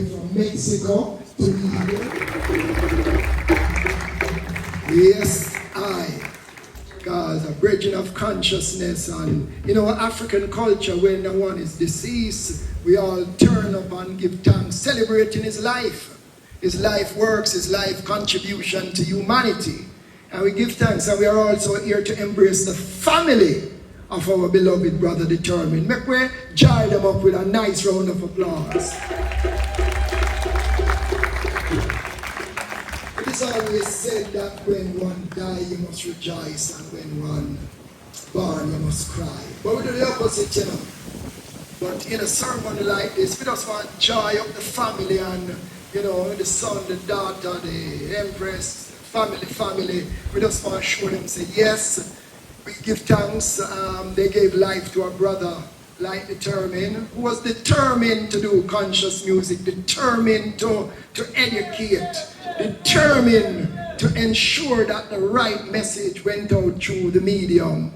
from Mexico to be here. Yes, because a bridging of consciousness, and African culture, when the one is deceased, we all turn up and give thanks, celebrating his life works, his life contribution to humanity. And we give thanks, and we are also here to embrace the family of our beloved brother Determined. Make we join them up with a nice round of applause. It is always said that when one dies, you must rejoice, and when one born, you must cry. But we do the opposite, But in a sermon like this, we just want joy of the family, and the son, the daughter, the empress, family. We just want to show them, say, yes, we give thanks. They gave life to a brother like Determined, who was determined to do conscious music, determined to educate, determined to ensure that the right message went out through the medium.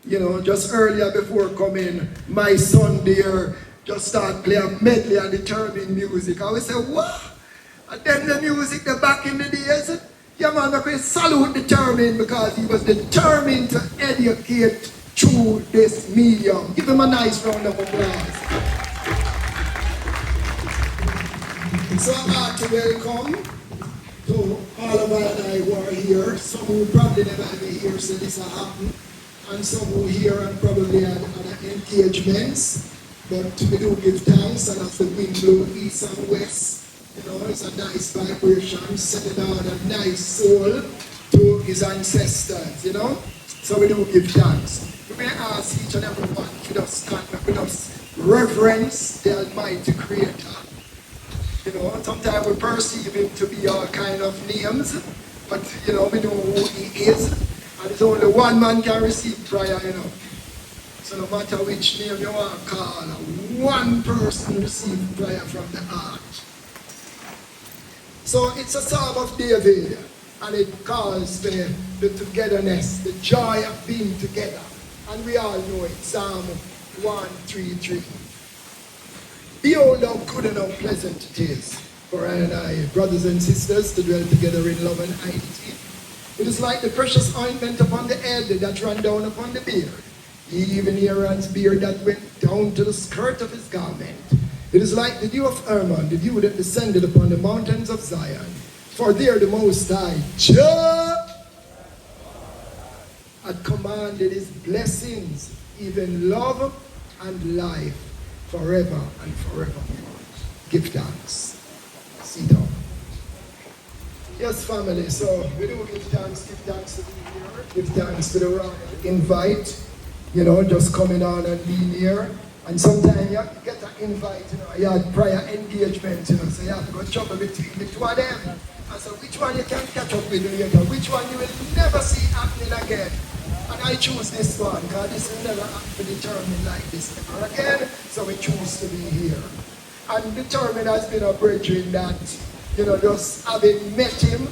Just earlier before coming, my son there just started playing medley and Determined music. I would say, what? And then the music, the back in the days, yeah man, I could salute Determined, because he was determined to educate through this medium. Give him a nice round of applause. So I'm glad to welcome to all of us who are here. Some who probably never been here, so this has happened. And some who here and probably had other engagements. But we do give thanks, and as the wind blows east and west, it's a nice vibration, sending out a nice soul to his ancestors, So we do give thanks. We may ask each and every one to just stand up with us, reverence the Almighty Creator. Sometimes we perceive him to be all kind of names, but we know who he is, and it's only one man can receive prayer, So no matter which name you want to call, one person receives prayer from the heart. So it's a Psalm of David, and it calls the togetherness, the joy of being together. And we all know it, Psalm 133. Behold how good and how pleasant it is for I, brothers and sisters, to dwell together in love and unity. It is like the precious ointment upon the head that ran down upon the beard, even Aaron's beard that went down to the skirt of his garment. It is like the dew of Hermon, the dew that descended upon the mountains of Zion. For there the Most High had commanded his blessings, even love and life, forever and forevermore. Give thanks. Sit down. Yes, family, so we do give thanks to be here. Give thanks to the round invite, just coming on and being here. And sometimes you get an invite, you had prior engagement, so you have to go juggle between the two of them. And so which one you can catch up with later, which one you will never see happening again. And I choose this one, because this will never happen to Determined like this ever again, so we choose to be here. And Determined has been a brethren that, just having met him,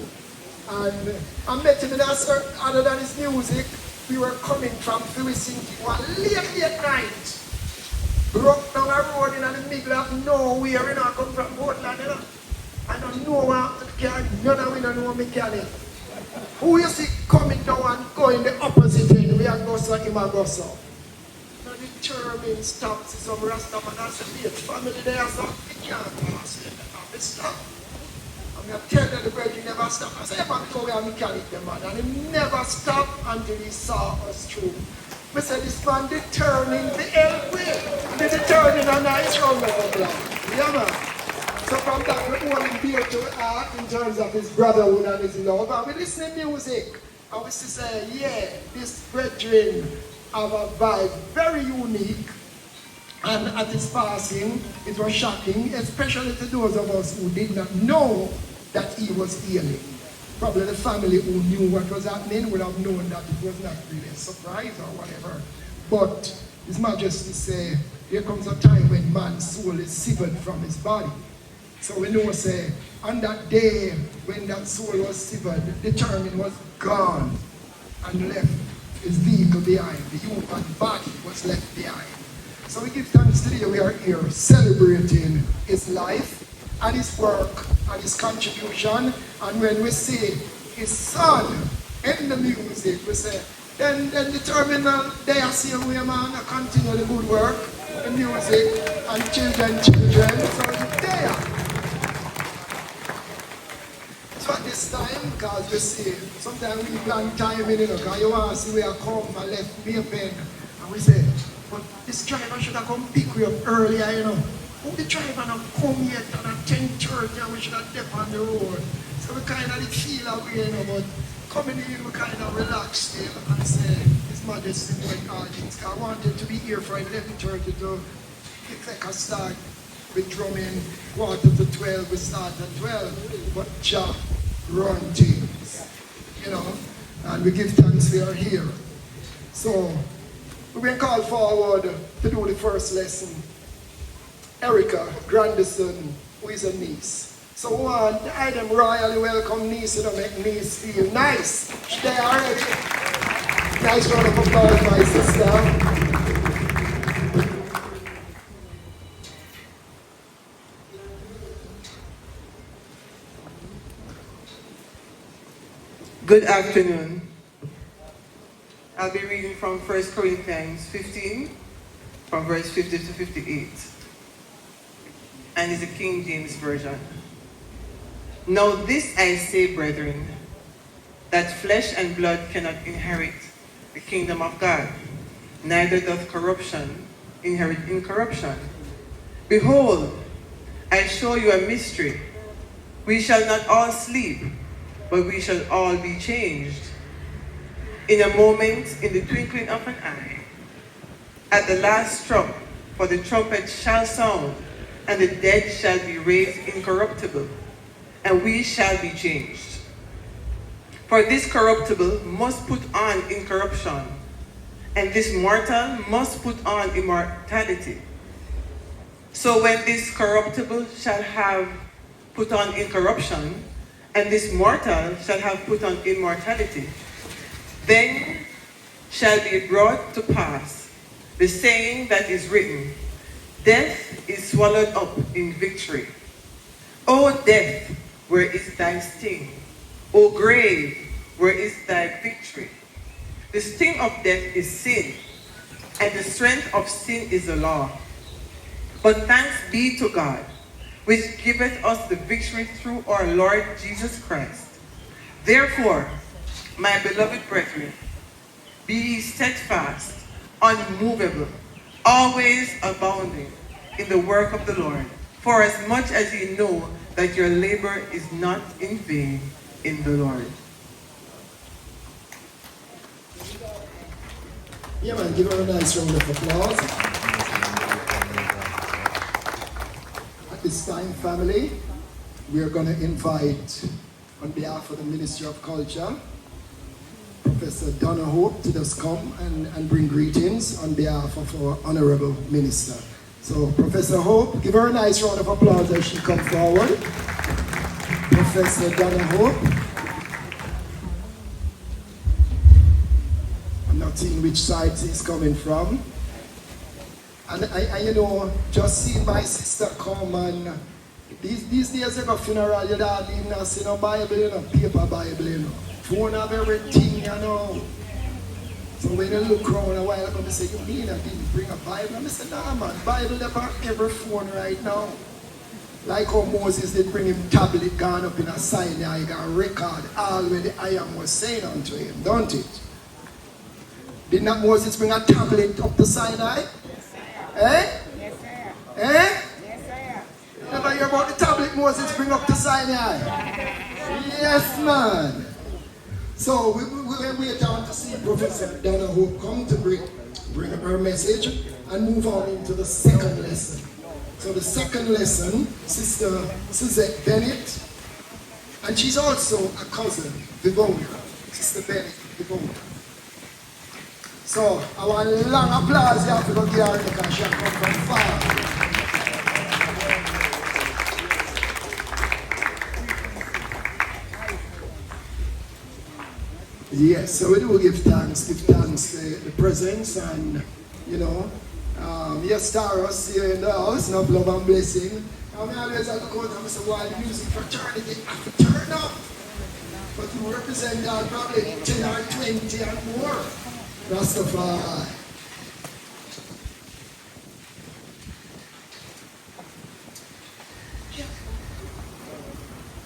and I met him in a certain, other than his music, we were coming from Philistine one late night. Broke down a road in the middle of nowhere, I come from Portland, I don't know what to carry, none of we don't know mechanic. Who you see coming down and going the opposite end, we are going so him and go so. Now Determined stops, some Rastaman and some family there, so he can't pass it. Stop. I'm going to tell you the brother, he never stopped. I said, man, go and mechanic them, man. And he never stopped until he saw us through. We said, this man Determined the hell way. He Determined a nice round of applause. Yeah, man. So from that, we only bear to art in terms of his brotherhood and his love. And we listen to music. And we say, yeah, this brethren have a vibe very unique. And at his passing, it was shocking, especially to those of us who did not know that he was healing. Probably the family who knew what was happening would have known that it was not really a surprise or whatever. But His Majesty say, here comes a time when man's soul is severed from his body. So we know, say, on that day when that soul was severed, Determined was gone and left his vehicle behind. The human body was left behind. So we give thanks today. We are here celebrating his life, and his work and his contribution. And when we see his son in the music, we say, then determine they are same way, man, continue the good work in music and children. So it's there. So at this time, because you see, sometimes we plan time in, because you want to see where I come and left me a pen. And we say, but this driver should have come pick me up earlier, Oh, the driver not come yet at 10:30 and we should have left on the road. So we kind of feel away, but coming in, we kind of relax still and say, His Majesty doing all things. I wanted to be here for 11:30 to take a start with drumming. 11:45, we start at 12. But Jah run things, and we give thanks we are here. So, we've been called forward to do the first lesson. Erica Grandison, who is a niece. So I them royally welcome niece, make niece feel nice. They are ready. Nice round of applause, my sister. Good afternoon. I'll be reading from 1 Corinthians 15, from verse 50 to 58. And it's a King James Version. Now this I say, brethren, that flesh and blood cannot inherit the kingdom of God, neither doth corruption inherit incorruption. Behold, I show you a mystery. We shall not all sleep, but we shall all be changed. In a moment, in the twinkling of an eye, at the last trump, for the trumpet shall sound, and the dead shall be raised incorruptible, and we shall be changed. For this corruptible must put on incorruption, and this mortal must put on immortality. So when this corruptible shall have put on incorruption, and this mortal shall have put on immortality, then shall be brought to pass the saying that is written, death is swallowed up in victory. O death, where is thy sting? O grave, where is thy victory? The sting of death is sin, and the strength of sin is the law. But thanks be to God, which giveth us the victory through our Lord Jesus Christ. Therefore, my beloved brethren, be ye steadfast, unmovable, always abounding in the work of the Lord, for as much as ye know that your labor is not in vain in the Lord. Yeah, man, give her a nice round of applause. At this time, family, we are going to invite, on behalf of the Ministry of Culture, Professor Donna Hope to just come and bring greetings on behalf of our Honorable Minister. So, Professor Hope, give her a nice round of applause as she comes forward. Professor Donna Hope. I'm not seeing which side she's coming from. And I just seeing my sister come and these days you go funeral, you don't even see no Bible, paper Bible, phone of everything, So when you look around a while ago, they say, you mean I didn't bring a Bible? And I say, nah man, Bible is on every phone right now. Like how Moses did bring him tablet gone up in a Sinai, he got record all where the iron was saying unto him, don't it? Did not Moses bring a tablet up to Sinai? Yes, sir. Eh? Yes, sir. Eh? Yes, sir. Never hear about the tablet Moses bring up to Sinai? Yes, man. So we wait on to see Professor Donna Hope come to bring her message and move on into the second lesson. So the second lesson, Sister Suzette Bennett, and she's also a cousin, Vivona, Sister Bennett, Vivona. So I want a long applause here for her because she come from far. Yes, so we do give thanks the presence and, yes, Tarrus here in the house, enough love and blessing. I mean, always I look out and say, why the music fraternity have to turn up. But you represent that probably 10 or 20 and more. Rastafari.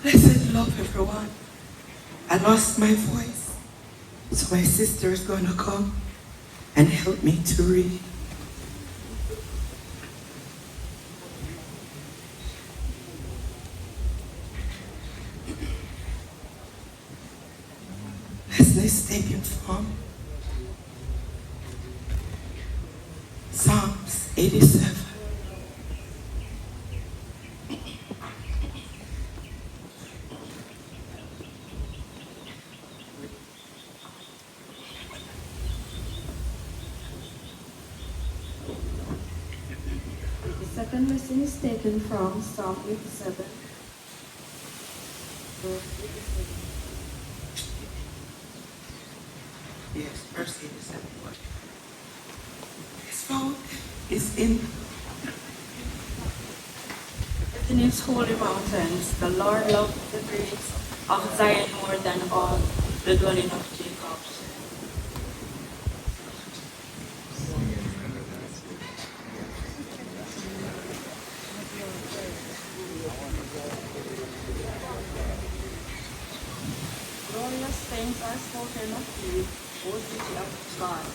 Blessed love, everyone. I lost my voice, so my sister is going to come and help me to read. Let's take it from Psalms 87. The second lesson is taken from Psalm 87, verse 87. Yes, verse 87. His found is in Its holy mountains, the Lord loved the gates of Zion more than all the dwelling of Jacob. Glorious things are spoken of you, O city of God.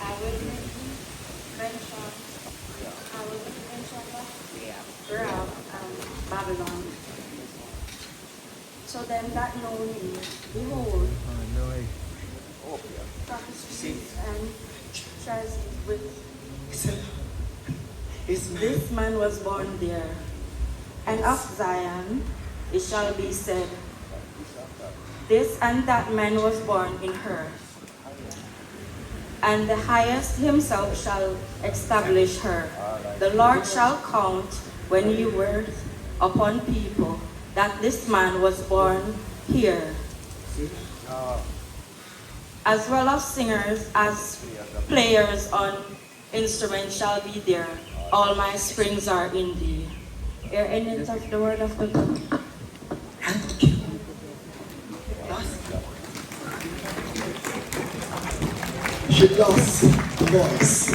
I will make mention of Rahab and Babylon. So them that know me, behold, prophecies and treasures with this man was born there. And of Zion it shall be said, this and that man was born in her. And the highest himself shall establish her. The Lord shall count when he works upon people that this man was born here. As well as singers as players on instruments shall be there. All my springs are in thee. Hear any of the word of the Lord. Thank you. She lost the voice.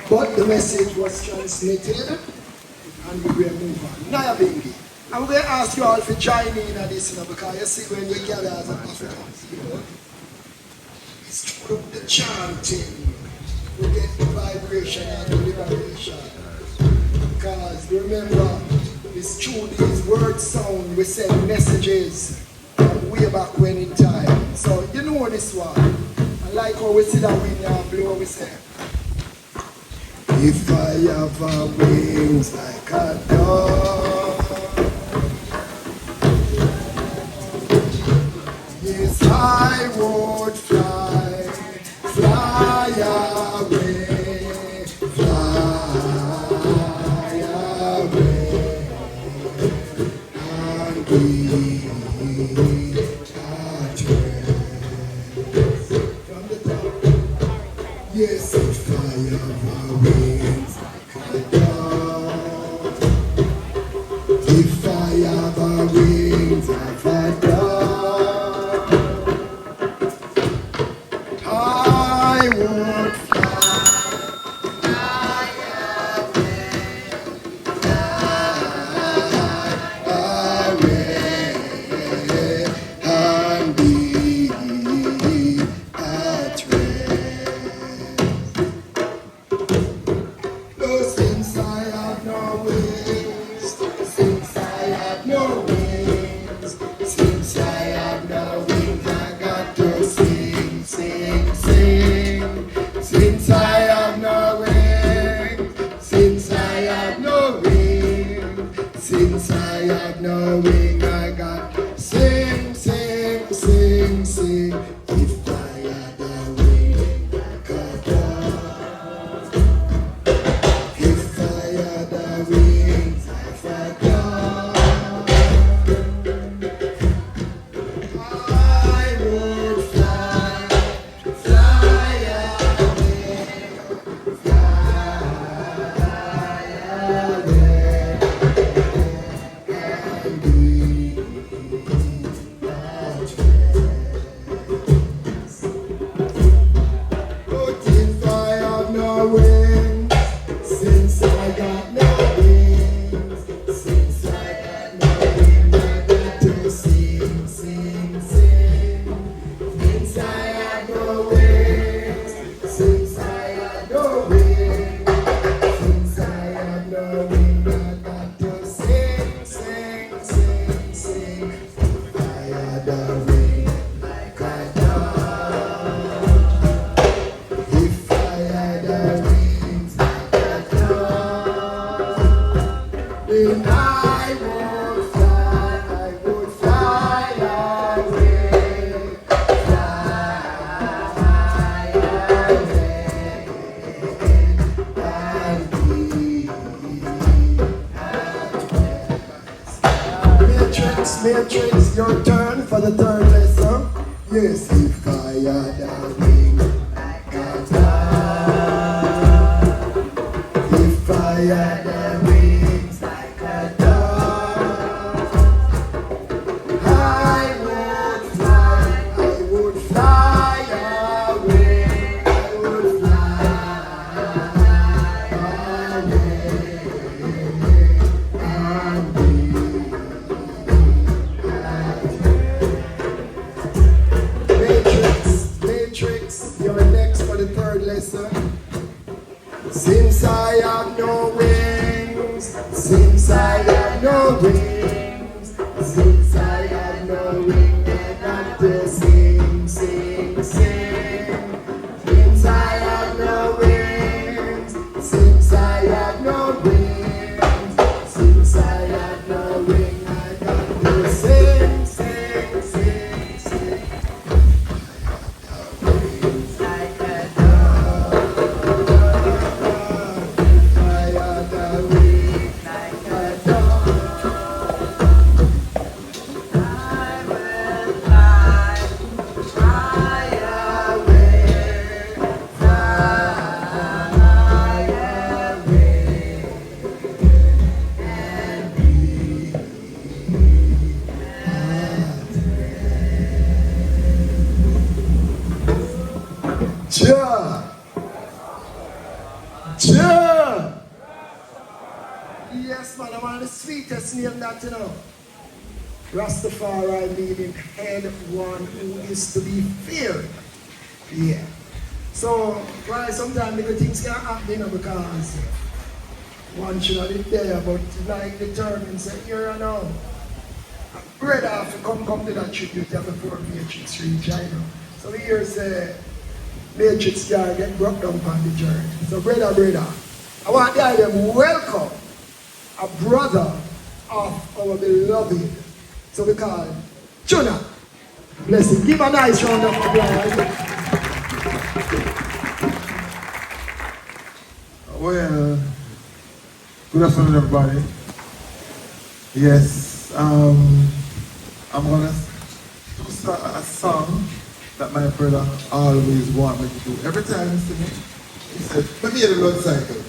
But the message was transmitted and we will move on. Now, baby, I'm going to ask you all to join in on this, because you see when we gather as Africans, it's through the chanting we get the vibration and the liberation. Because remember, it's through these word sound we send messages from way back when in time. So you know this one. I like how we see that wind now blow, we say, if I have wings like a dove, yes I would fly, fly away, fly away, and be at rest. From the top. Yes, if I have wings like a dove, if I have wings like a dove, I would fly away and be at rest. Oh, since I have no wings, since I have no wings, since I have no wings, I got to sing, sing, sing. Since I have no wings, since I have no wings, since I have no wings, I got to sing, sing, sing, sing. If I had a wing like a dove, if I had a wings like a dove, I would fly, fly away, fly Matrix, your turn for the third lesson. Yes, if I had a wing like a dove, if I had a wings like a dove, I would fly away, I would fly You're next for the third lesson. Since I have no wings, since I have no wings, since I have no wings, I got to sing, sing, sing. Since I have no wings, since I have no wings, since I have no wings, I got to sing, sing, sing, sing. Yes, man, I'm on the sweetest name that you know. Rastafari meaning head one who is to be feared. Yeah. So, why sometimes little things can happen, you know, because one should have been there, but like determined, say, here and now. Brother have to come to that tribute before Matrix reach, I know. So here say, Matrix guy get brought down on the journey. So brother, I want to tell them welcome a brother of our beloved. So we call him Jonah. Bless him. Give a nice round of applause. Well, good afternoon everybody. Yes, I'm gonna start a song that my brother always want me to do. Every time he sing it, he said, let me hear the blood cycle.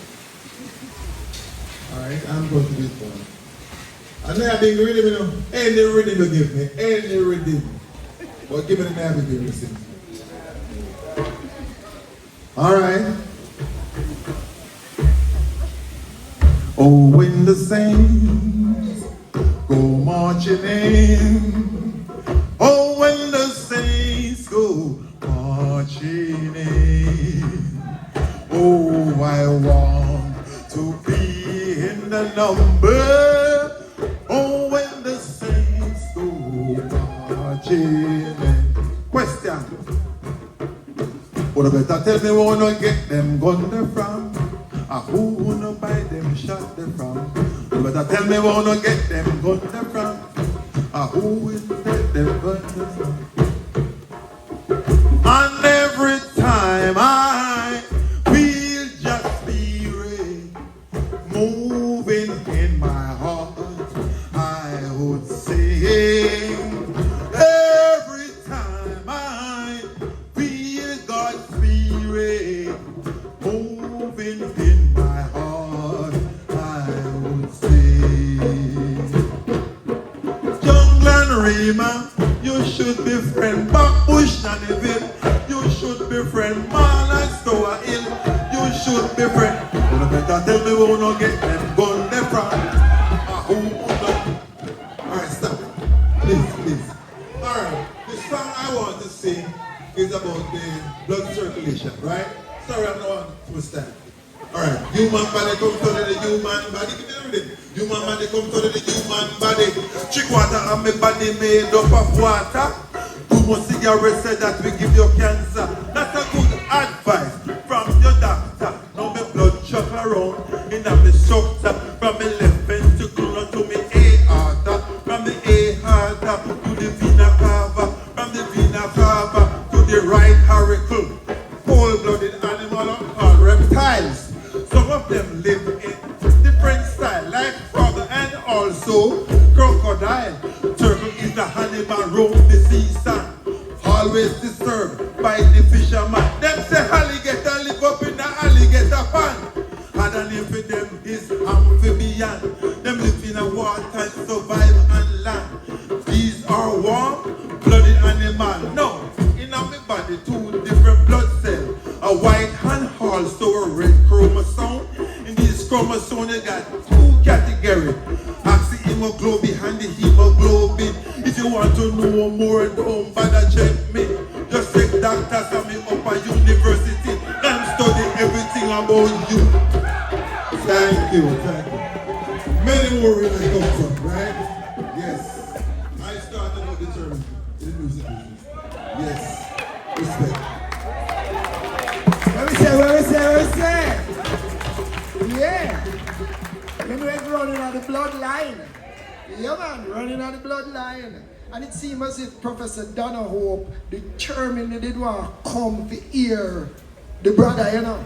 Alright, I'm going to do it for him. And then I've been rhythm, you know, any rhythm you give me, any rhythm. But give me the name again, you sing. Alright. Oh, when the saints go marching in, oh, when the saints go marching in, oh, I want to be in the number, oh, when the saints go marching in. Question. Well, you better tell me where you get them gun from. Who wanna buy them shot them from? You better tell me where you get them gun from. Who will take them gun from? And every time I feel just spirit moving in my heart, I would sing. Every time I feel God's spirit moving in my heart, I Lima. You should befriend Backbush Nannyville. You should befriend Marlon Stower Hill. You should befriend. You better tell me who no get them gun there from. Alright, stop. Please. Alright, the song I want to sing is about the blood circulation, right? Sorry, I'm not to stand. Alright, human body comes to the human body. Give me everything. Human body comes to the human body. Drink water and my body made up of water. Too much cigarettes say that we give you cancer. That's a good advice from your doctor. Now my blood chuck around in the structure. From my left ventricle to my aorta. From the aorta to the vena cava. From the vena cava to the right auricle. Cold-blooded animal or reptiles. Some of them live in different style, like frog and also crocodile. Turtle is the animal roam the season, always disturbed by the fisherman. Them say alligator live up in the alligator pond. And the name for them is amphibian. Them live in the water and survive on land. These are warm-blooded animals. No, in my body, two different blood cells. A white and also a red chromosome. In this chromosome, you got two categories. Oxyhemoglobin and the hemoglobin. If you want to know more, don't bother check me. Just take doctors and me up at university and study everything about you. Thank you. Many more where I come from, right? Yes. I started out determined in the music business. Yes. Respect. What we say? Yeah. When we're running on the bloodline. Yeah, man, running on the bloodline. And it seems as if Professor Donna Hope determined they didn't want to come to hear the brother, you know.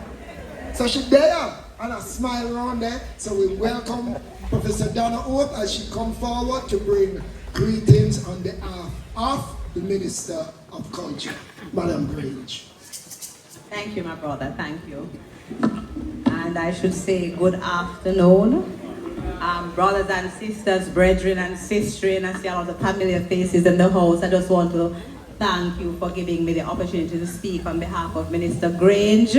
So she there and a smile around there. So we welcome Professor Donna Hope as she come forward to bring greetings on behalf of the Minister of Culture, Madam Grange. Thank you, my brother. Thank you. And I should say good afternoon. Brothers and sisters, brethren and sisters, I see all of the familiar faces in the house. I just want to thank you for giving me the opportunity to speak on behalf of Minister Grange,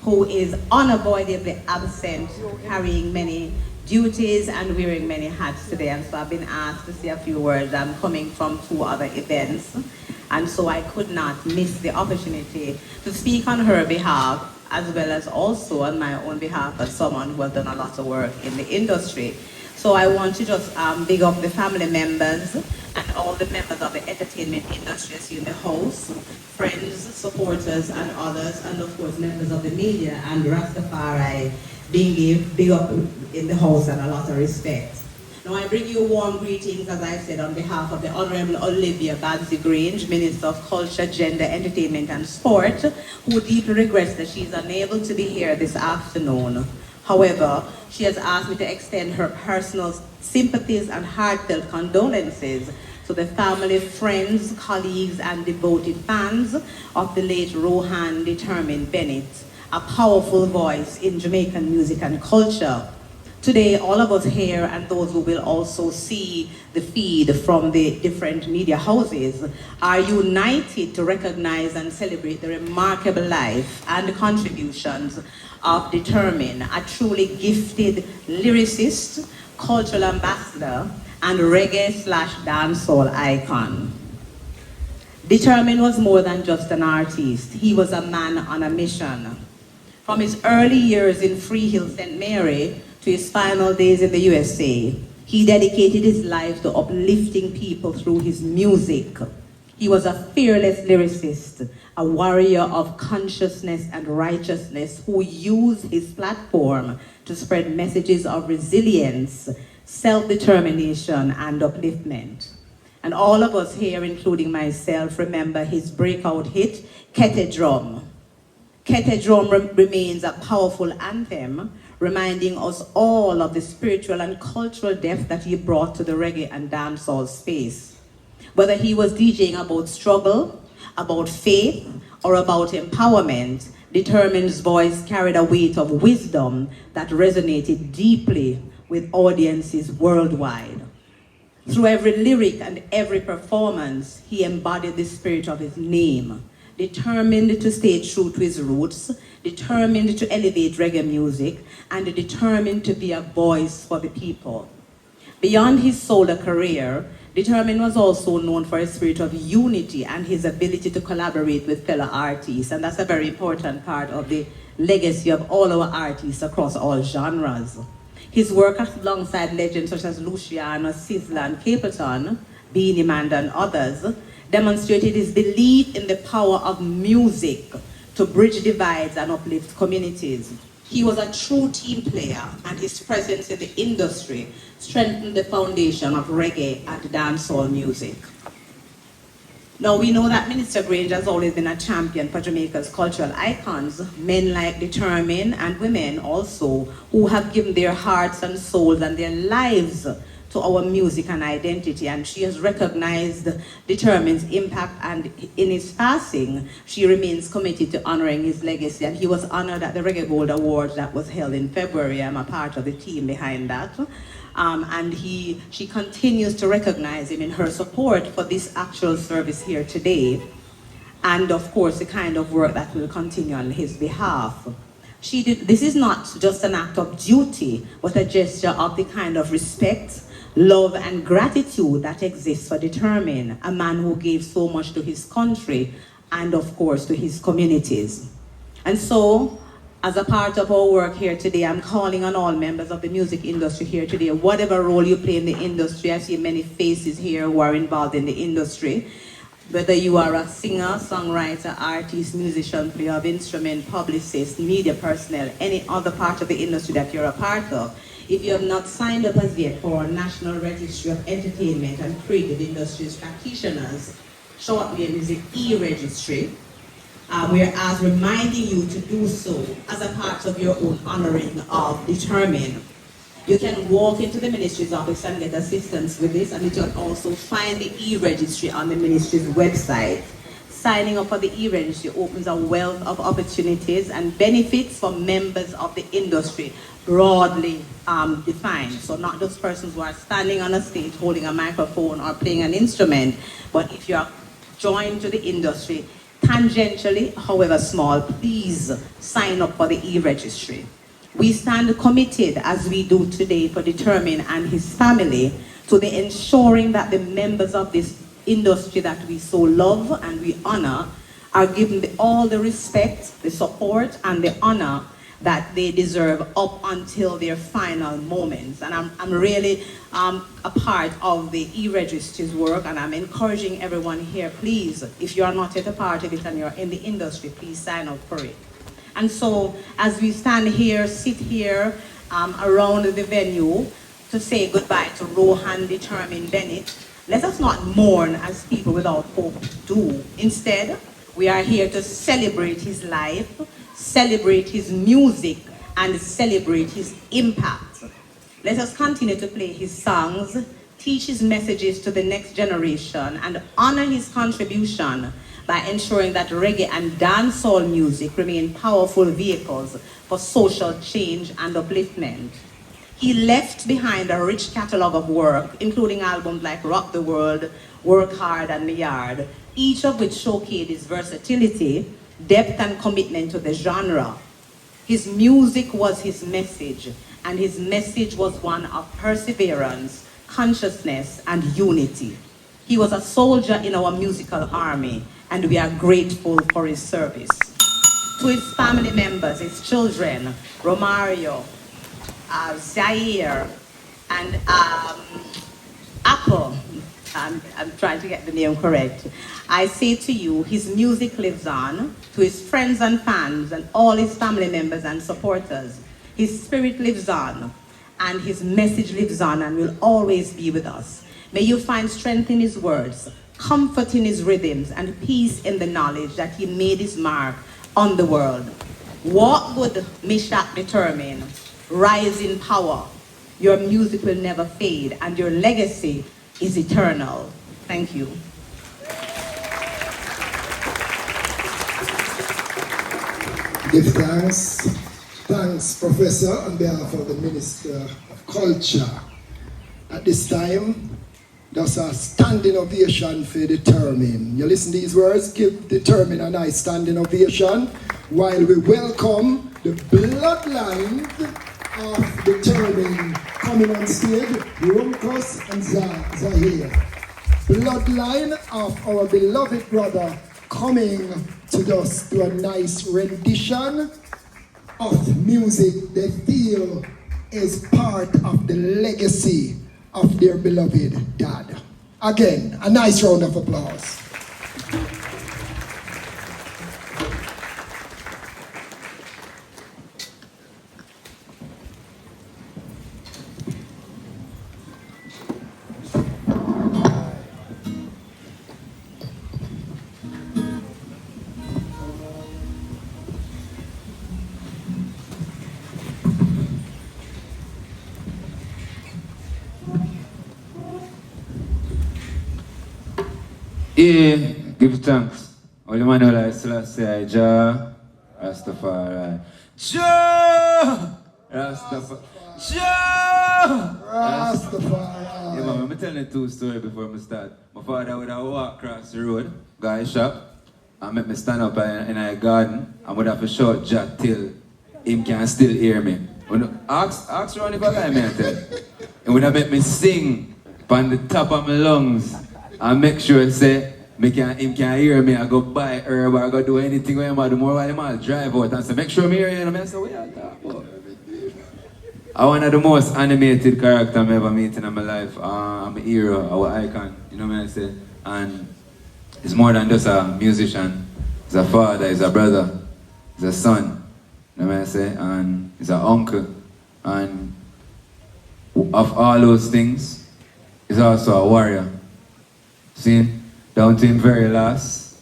who is unavoidably absent, carrying many duties and wearing many hats today. And so I've been asked to say a few words. I'm coming from 2 other events. And so I could not miss the opportunity to speak on her behalf, as well as also on my own behalf as someone who has done a lot of work in the industry. So I want to just big up the family members and all the members of the entertainment industry as in the house, friends, supporters, and others, and of course members of the media and Rastafari being big up in the house and a lot of respect. Now I bring you warm greetings, as I said, on behalf of the Honorable Olivia Bansi Grange, Minister of Culture, Gender, Entertainment and Sport, who deeply regrets that she is unable to be here this afternoon. However, she has asked me to extend her personal sympathies and heartfelt condolences to the family, friends, colleagues, and devoted fans of the late Rohan Determined Bennett, a powerful voice in Jamaican music and culture. Today, all of us here and those who will also see the feed from the different media houses are united to recognize and celebrate the remarkable life and contributions of Determined, a truly gifted lyricist, cultural ambassador, and reggae/dancehall icon. Determined was more than just an artist. He was a man on a mission. From his early years in Freehill, St. Mary, to his final days in the USA, he dedicated his life to uplifting people through his music. He was a fearless lyricist, a warrior of consciousness and righteousness who used his platform to spread messages of resilience, self-determination, and upliftment. And all of us here, including myself, remember his breakout hit, Kette Drum. Kette Drum remains a powerful anthem, reminding us all of the spiritual and cultural depth that he brought to the reggae and dancehall space. Whether he was DJing about struggle, about faith, or about empowerment, Determined's voice carried a weight of wisdom that resonated deeply with audiences worldwide. Through every lyric and every performance, he embodied the spirit of his name, determined to stay true to his roots, determined to elevate reggae music, and determined to be a voice for the people. Beyond his solo career, Determined was also known for his spirit of unity and his ability to collaborate with fellow artists, and that's a very important part of the legacy of all our artists across all genres. His work alongside legends such as Luciano, Sizzla, and Capleton, Beanie Man, and others demonstrated his belief in the power of music to bridge divides and uplift communities. He was a true team player, and his presence in the industry strengthened the foundation of reggae and dancehall music. Now, we know that Minister Grange has always been a champion for Jamaica's cultural icons, men like Determined and women also, who have given their hearts and souls and their lives to our music and identity, and she has recognized Determined's impact, and in his passing, she remains committed to honoring his legacy, and he was honored at the Reggae Gold Awards that was held in February. I'm a part of the team behind that. And she continues to recognize him in her support for this actual service here today, and of course the kind of work that will continue on his behalf. This is not just an act of duty, but a gesture of the kind of respect, love, and gratitude that exists for Determined, a man who gave so much to his country and of course to his communities. And so, as a part of our work here today, I'm calling on all members of the music industry here today, whatever role you play in the industry. I see many faces here who are involved in the industry. Whether you are a singer, songwriter, artist, musician, player of instrument, publicist, media personnel, any other part of the industry that you're a part of, if you have not signed up as yet for our National Registry of Entertainment and Creative Industries Practitioners, short name is the e-registry. We are reminding you to do so as a part of your own honoring of Determined. You can walk into the ministry's office and get assistance with this, and you can also find the e-registry on the ministry's website. Signing up for the e-registry opens a wealth of opportunities and benefits for members of the industry, broadly defined. So not just persons who are standing on a stage holding a microphone or playing an instrument, but if you are joined to the industry, tangentially, however small, please sign up for the e-registry. We stand committed, as we do today for Determined and his family, to the ensuring that the members of this industry that we so love and we honor are given all the respect, the support, and the honor that they deserve up until their final moments. And I'm really a part of the e-registry's work, and I'm encouraging everyone here, please, if you are not yet a part of it and you're in the industry, please sign up for it. And so, as we stand here, sit here around the venue to say goodbye to Rohan Determined Bennett, let us not mourn as people without hope do. Instead, we are here to celebrate his life, celebrate his music, and celebrate his impact. Let us continue to play his songs, teach his messages to the next generation, and honor his contribution by ensuring that reggae and dancehall music remain powerful vehicles for social change and upliftment. He left behind a rich catalog of work, including albums like Rock the World, Work Hard, and The Yard, each of which showcased his versatility, depth, and commitment to the genre. His music was his message, and his message was one of perseverance, consciousness, and unity. He was a soldier in our musical army, and we are grateful for his service. To his family members, his children, Romario, Zaire, and Apple, I'm trying to get the name correct. I say to you, his music lives on. To his friends and fans and all his family members and supporters, his spirit lives on, and his message lives on and will always be with us. May you find strength in his words, comfort in his rhythms, and peace in the knowledge that he made his mark on the world. Walk good, Mishak Determined. Rise in power. Your music will never fade, and your legacy is eternal. Thank you. Give thanks. Thanks, Professor, on behalf of the Minister of Culture. At this time, That's a standing ovation for Determine. You listen to these words? Give Determine a nice standing ovation while we welcome the bloodline of Determine coming on stage, Runkus and Zaire. Bloodline of our beloved brother coming to us to a nice rendition of music they feel is part of the legacy of their beloved dad. Again, a nice round of applause. Yeah, give thanks. Only man who likes to say, Jah, Rastafari. Jah, Rastafari. Jah, Rastafari. Yeah, man, I'm telling you two stories before I start. My father would have walked across the road, go in shop, and make me stand up in a garden, and would have to shout Jah till him can still hear me. Ask around if I lie, me, I tell. It would have made me sing on the top of my lungs. And make sure say him can hear me. I go buy herb or I go do anything with him. The more while him I'll drive out and say, make sure me hear you. And I say, what you talking about? I'm one of the most animated characters I've ever met in my life. I'm a hero, our icon, you know what I say? And it's more than just a musician. He's a father, he's a brother, he's a son, you know what I say? And he's an uncle. And of all those things, he's also a warrior. See, down to him very last,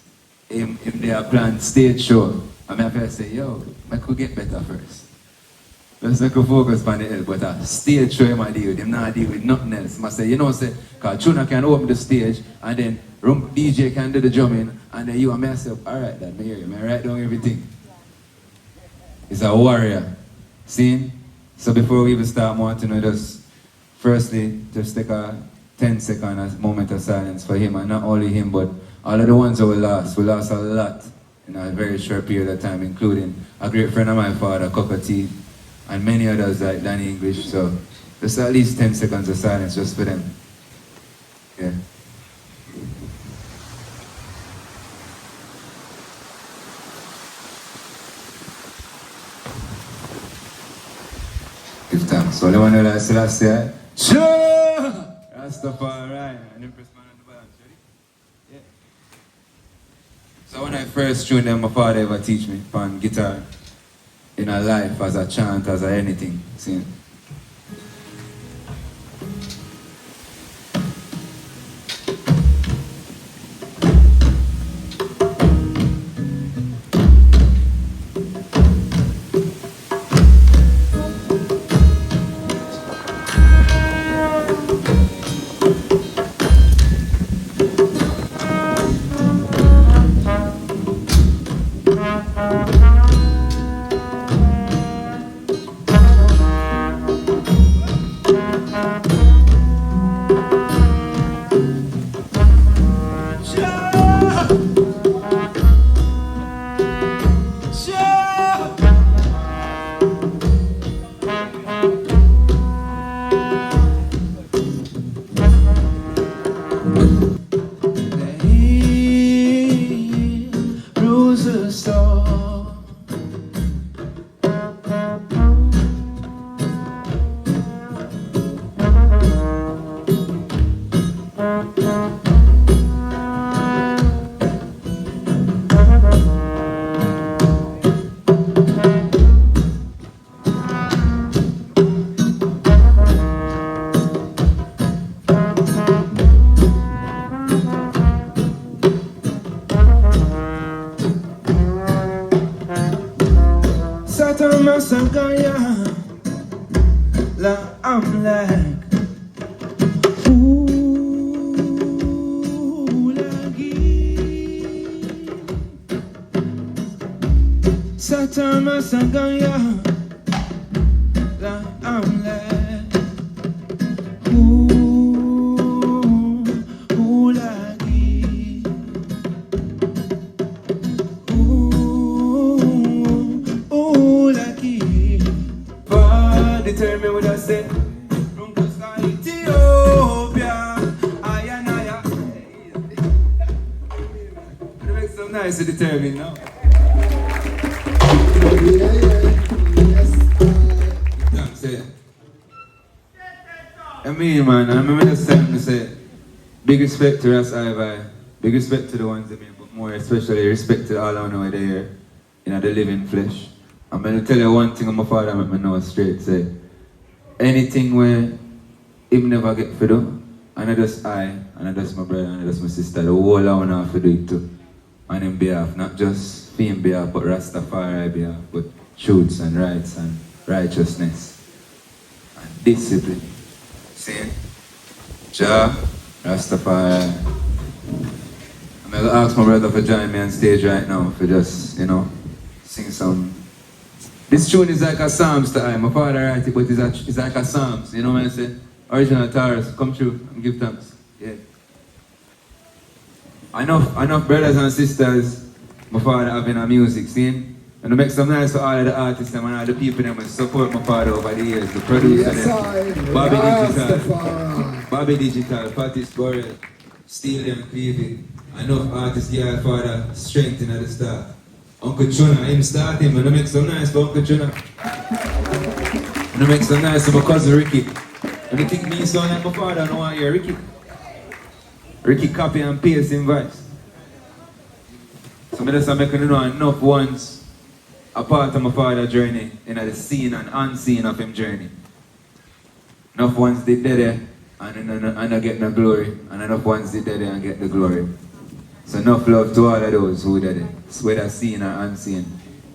him there planned stage show. And I first say, yo, I could get better first. Let's not focus on the head, but a stage show him I deal with. Him not deal with nothing else. I say, you know, say, cause Tuna can open the stage and then DJ can do the drumming and then you and me say, alright, that me hear you, I write down everything. He's a warrior. See? So before we even start, I want to know just firstly, just take a 10-second moment of silence for him, and not only him, but all of the ones that we lost. We lost a lot in a very short period of time, including a great friend of my father, Kette, and many others like Danny English. So just at least 10 seconds of silence just for them. Yeah. Give thanks. So the one who likes to last year, sure! Rastafari, and Empress Man on the balance, ready? Yeah. So when I first tuned them, my father ever teach me on guitar in a life, as a chant, as a anything. See? Sangaya, la I'm like, ooh, lagi. Satama Sangaya, la I'm like, ooh, voice is determined now. Yes. Thanks, yeah. I mean, man, I remember just saying to say, big respect to Ras Ivi, big respect to the ones that mean, but more especially respect to all I know there, the living flesh. I'm going to tell you one thing, my father make me know straight, say, anything where him never get for do, and I just and I just my brother, and I just my sister, the whole I want to have to do it too. On him behalf, not just for him behalf, but Rastafari behalf, but truths and rights and righteousness and discipline. See? Jah, Rastafari. I'm going to ask my brother to join me on stage right now for just, sing some. This tune is like a Psalms to I. My father write it, but it's like a Psalms. You know what I say? Original Tarrus, come true and give thanks. Yeah. Enough brothers and sisters, my father having a music scene. And it makes some nice for all of the artists and all the people that support my father over the years. The producer, Bobby Digital, Patis Borrell, Steely and Cleavy. Enough artists give our father strength in the start. Uncle Chuna, him start him, and it makes some nice for Uncle Chuna. And it makes some nice for my cousin Ricky. And you think me sound like my father, I don't want to hear Ricky. Ricky copy and paste in voice. So I just make know enough ones a part of my father's journey in the seen and unseen of him journey. Enough ones did there and I get no glory, and enough ones did there and get the glory. So enough love to all of those who did it, whether seen or unseen.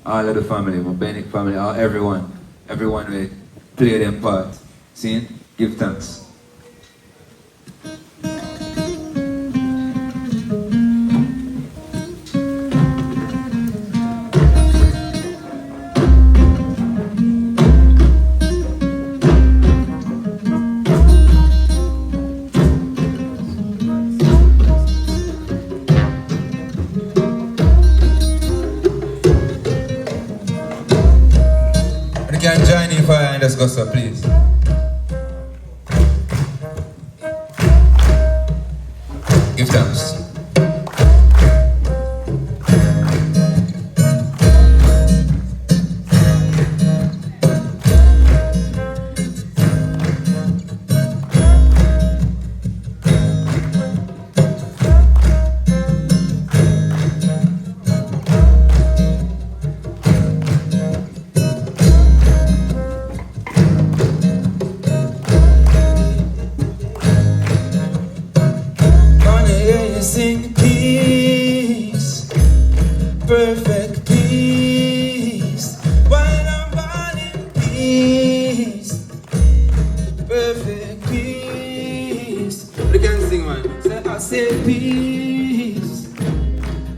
All of the family, my Bennett family, everyone will play their part. See? Give thanks. You can join in fire and let's go, sir, please. Give thanks. Sing peace, perfect peace, while I'm born in peace, perfect peace. You can sing, man. So I say peace,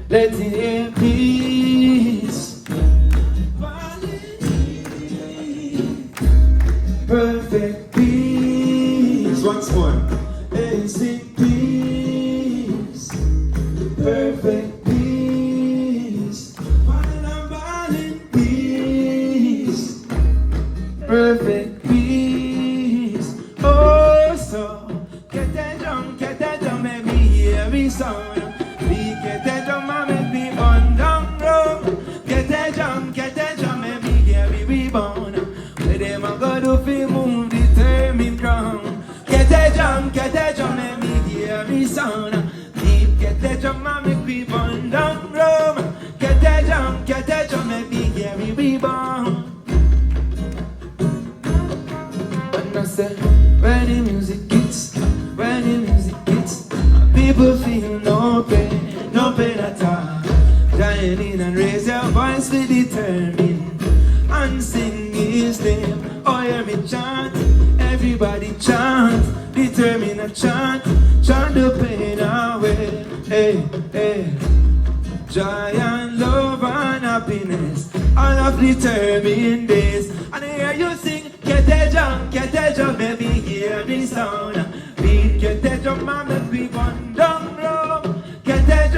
let it hear peace, perfect peace. Once more. Hey, sing perfect peace, while I'm born in peace, perfect peace. Oh, so get that drum, make me hear me sound. Get that drum, and make me burn down rum. Get that drum, make me hear me rebound. Where them a go to feel move determined ground. Get that drum, make me hear me sound. Get that drum and make me burn down Rome. Get that drum, make me hear me rebound. And I said, when the music hits, people feel no pain at all. Join in and raise your voice, be determined, and sing his name. Oh, hear me chant, everybody chant, determined and chant the pain away. Hey, hey, joy and love and happiness, all of determined days. And I hear you sing, get that drum, make me hear the sound. Beat, get that drum and make me burn down Rome. Get that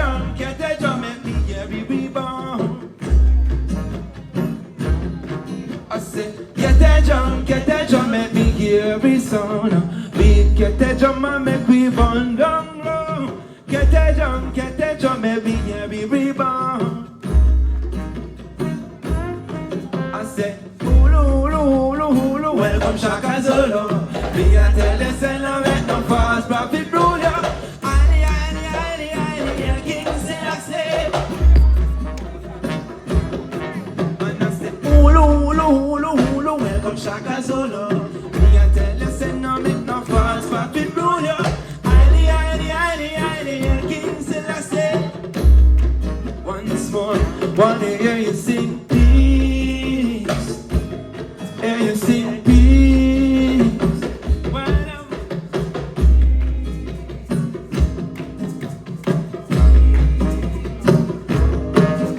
drum, make me hear me rebound. I say, get that drum, make me hear me sound. Beat, get that drum and make me burn down Rome. Kette drum, every year we reborn. I said, hulu, welcome Shaka Zulu. Me a tell you, say no make no false prophet rule ya. I King Selassie. And I said, hulu, welcome Shaka Zulu. Me a tell you, say no make no false prophet rule ya. I King Selassie. Once more, wanna hear you sing peace. Hear you sing peace.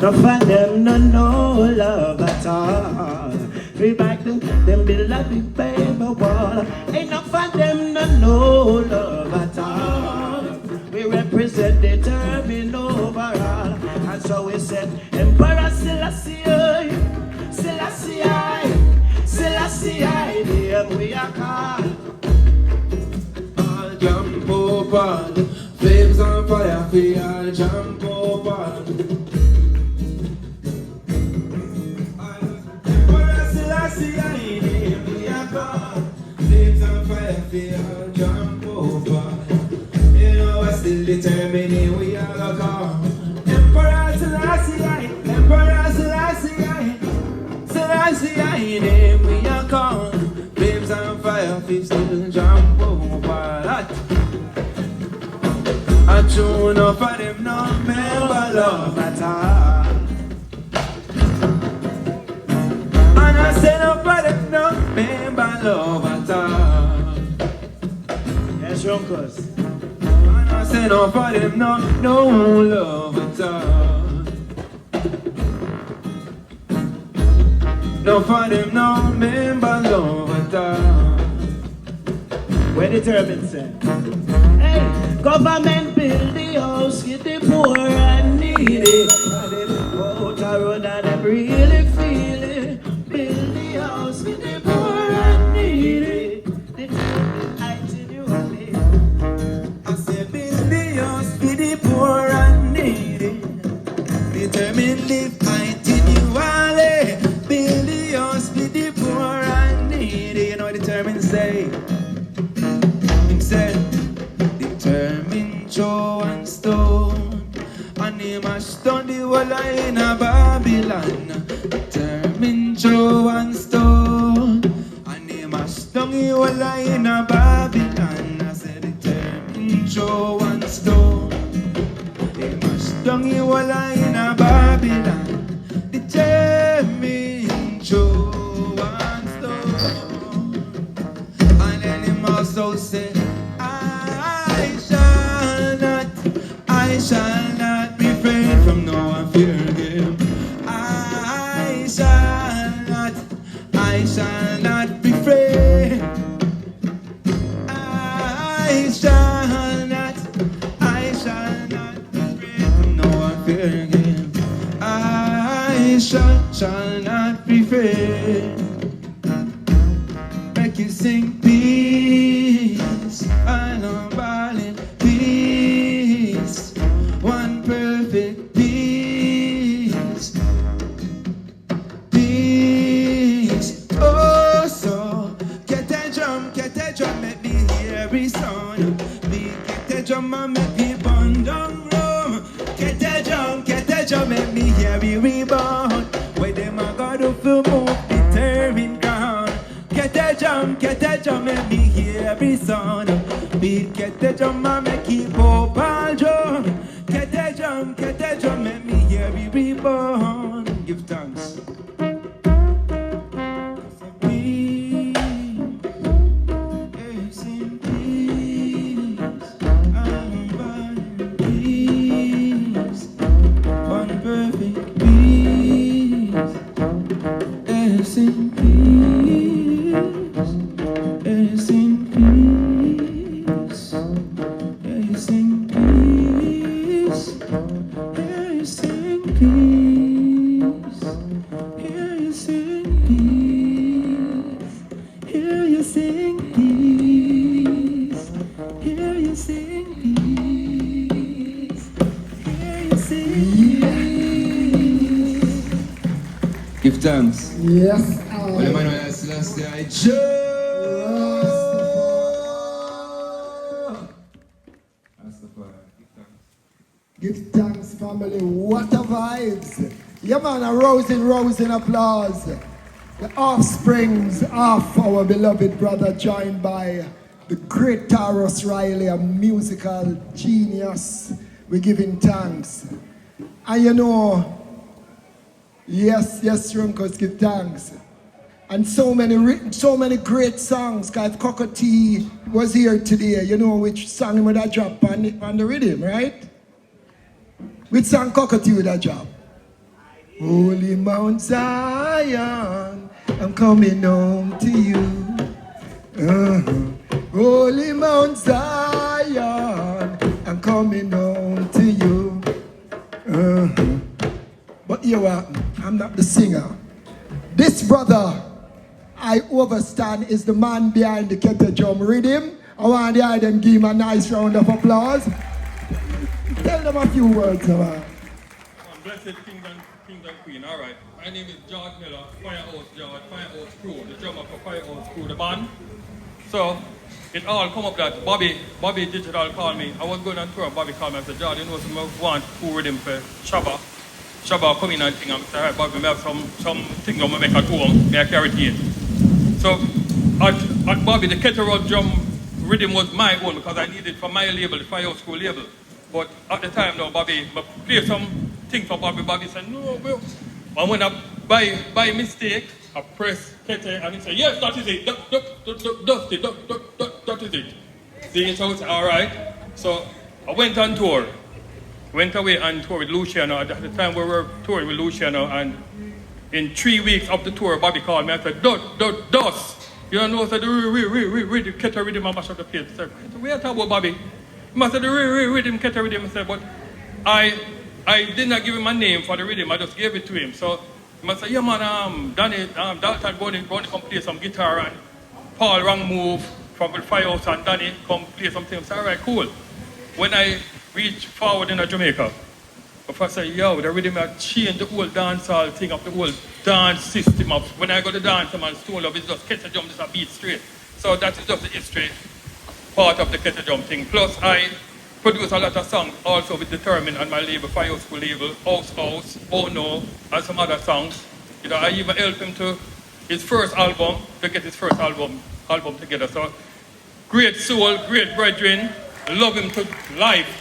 No for them no love at all. Free back them build a big baby wall. Ain't no for them no love at all. We represent the determined overall. And so we said, Emperor Selassie, them we are called. All jump over, flames on fire, we all jump over. Flames on fire, we all jump over. You know we're still determined, we all go. Emperor Selassie, name we are called. Flames on fire, we still jump over. I tune up for them, no remember love at all. And I said up for them, no remember love at all. Yes, Runkus. And I said up for them, no love at all. No for them, no remember love at all. We're determined, sir. Hey, government build the house, get the poor and needy. And them go out a road and them really feel it. Build the house, get the poor and needy. I said build the house, get the poor and needy. Determined live continually. Build the house, get the poor and needy. You know what determined say? Determined Joe and stone, and he must turn the whole in a Babylon. Determined Joe and stone, and he must turn the whole in a Babylon. I said determined Joe and stone, he must turn the whole in a Babylon. Determined Joe and stone, and then he must also say, I shall not be afraid from no one fear him. I shall not be afraid. I shall not be afraid from no one fear him. I shall not be afraid. Make you sing peace, I know balling peace. One perfect peace, peace. Oh, so Kette drum, make me hear every sound. The Kette drum and make me burn down room. Kette drum, make me hear every rebound. Where them a God who feel move determined ground. Kette drum, make me hear every sound. Beat Kette drum and make keep up all drum. Kette drum, make me hear we reborn. Give thanks. Peace in peace, I'm by peace. One perfect peace. Yes in peace. Yes in peace. Yes thanks. Yes, Well, Emmanuel Selassie, I Give thanks, family. What a vibes. Yeah, man, a rousing applause. The offsprings of our beloved brother, joined by the great Tarrus Riley, a musical genius. We're giving thanks. And you know, yes, Runkus, give thanks. And so many great songs. Cause Kette was here today. You know which song he would have dropped on the rhythm, right? Which song Kette would have dropped? Holy Mount Zion, I'm coming home to you. Holy Mount Zion, I'm coming home to you. But you are, I'm not the singer. This brother I overstand is the man behind the Kette drum rhythm. I want to hear them give him a nice round of applause. Tell them a few words, man. Blessed King and Queen. All right. My name is George Miller, Firehouse George, Firehouse Crew, the drummer for Firehouse Crew, the band. So it all come up that Bobby Digital called me. I was going on tour and Bobby called me and said, George, you know some want to with him for Shabba. Shabba come in and thing. I said, all right, Bobby, I have some thing I'm going to make at home. May I carry it in? So at Bobby, the Kette drum rhythm was my own because I needed it for my label, the Firehouse Crew label. But at the time now, Bobby, I play some thing for Bobby. Bobby said, no, bro. And when I by mistake, I press Kette and he said, yes, that is it. That is it. See, so it's all right. So I went on tour. Went away on tour with Luciano. At the time we were touring with Luciano, and in 3 weeks of the tour, Bobby called me and said, Dos. You know, said, the Kette rhythm and mash up the place. I said, we are talking about Bobby. He must have the rhythm, Kette rhythm. I said, but I did not give him a name for the rhythm. I just gave it to him. So he must say, yeah, man, Danny, Dalton going to come play some guitar, and Paul Wrong Move from the Firehouse and Danny come play something. I said, all right, cool. When I reached forward in Jamaica, I said, yo, the rhythm had changed the whole dancehall thing of the whole dance system of when I go to dance and Stone Love, it's just Kette drum, just a beat straight. So that is just the history part of the Kette drum thing. Plus I produce a lot of songs also with Determined on my label, Firehouse Crew label, House, Oh No, and some other songs. You know, I even helped him to his first album, to get his first album together. So great soul, great brethren, love him to life.